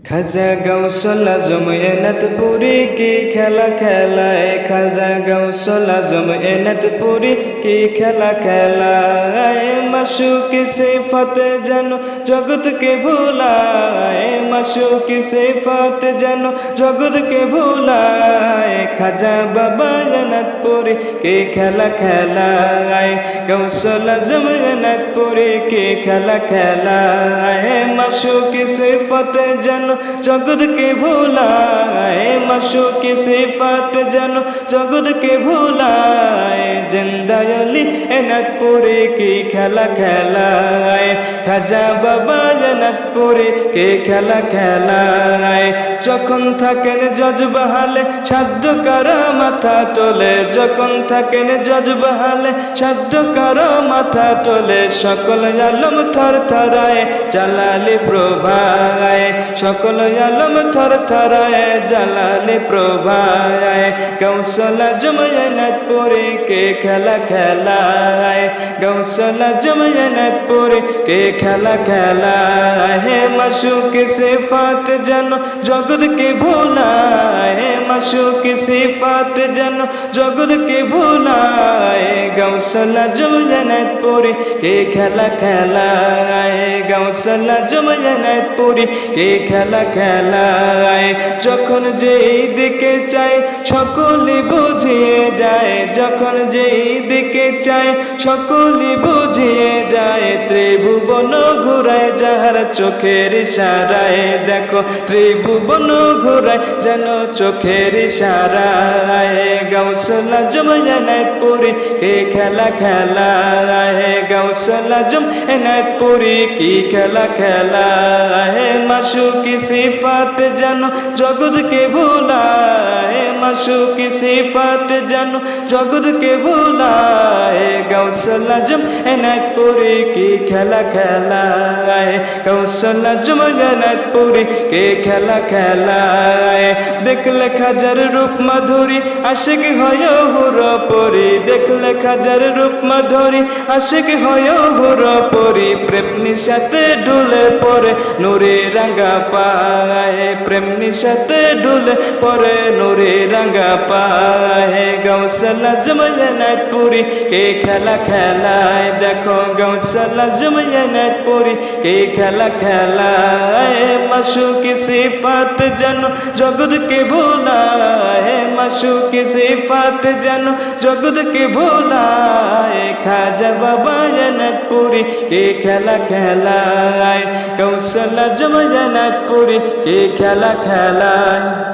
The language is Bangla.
খাজা গাউসুল আজম এনাথপুরী কি খেলা খেলায়, খাজা গাউসুল আজম এনাথপুরী কি খেলা খেলায়। মাশূকি সিফাত যেন জগৎকে ভুলায়, মাশূকি সিফাত যেন জগৎকে ভুলায়। খাজা বাবা এনাথপুরী কি খেলা খেলায়, গাউসুল আজম এনাথপুরী কি খেলা খেলায়। মাশূকি সিফাত যেন জগৎকে ভুলায়, মাশূকি সিফাত যেন জগৎকে ভুলায়। জিন্দা আলী এনাথপুরী কি খেলা খেলায়, খাজা বাবা এনাথপুরী কি খেলা খেলায়। যখন থাকেন জজবাহালে সাধ্য কারা মাথা তোলে, যখন থাকেন জজবাহালে সাধ্য কারা মাথা তোলে। সকল আলম থর থরায় জালালি প্রভায়, সকল আলম থর থরায় জালালি প্রভায়। গাউসুল আজম এনাথপুরী কে খেলা খেলায়, গাউসুল আজম এনাথপুরী কে খেলা খেলায়। মাশূকি সিফাত যেন জগৎকে ভুলায়, মাশূকি সিফাত যেন জগৎকে ভুলায়। গাউসুল আজম এনাথপুরী কে খেলা খেলায়, গাউসুল আজম এনাথপুরী কে খেলা খেলায়। যখন যেই দিকে চাই সকলে বুঝিয়ে যায়, যখন যেই দিকে চাই সকলে বুঝিয়ে যায়। ত্রিভুবন ঘুরায় যাহার চোখের ইশারায়, দেখো ত্রিভুবন ঘুরায় যেন চোখের ইশারায়। গাউসুল আজম এনাথপুরী কে খেলা খেলায়, গাউসুল আজম এনাথপুরী কি খেলা খেলায়। মাশূকি সিফাত যেন জগৎকে ভুলায়, মাশূকি সিফাত যেন জগৎকে ভুলায়। গাউসুল আজম এনাথপুরী কি খেলা খেলায়, গাউসুল আজম এনাথপুরী কি খেলা খেলায়। দেখলে খাজার রূপ মাধুরী আশিক হয় হুর পরি, দেখলে খাজার রূপ মাধুরী আশিক হয় হুর পরি। প্রেম নিশাতে ঢুলে পরে নূরে রাঙ্গা পায়, প্রেম নিশাতে ঢুলে পরে নূরে রাঙ্গা পায়। গাউসুল আজম এনাথপুরী কে খেলা খেলায়, দেখো গাউসুল আজম এনাথপুরী কে খেলা খেলায়। মাশূকি সিফাত যেন জগৎকে ভুলায়, মাশূকি সিফাত যেন জগৎকে ভুলায়। খাজা বাবা এনাথপুরী কে খেলা খেলায়, গাউসুল আজম এনাথপুরী কে খেলা খেলায়।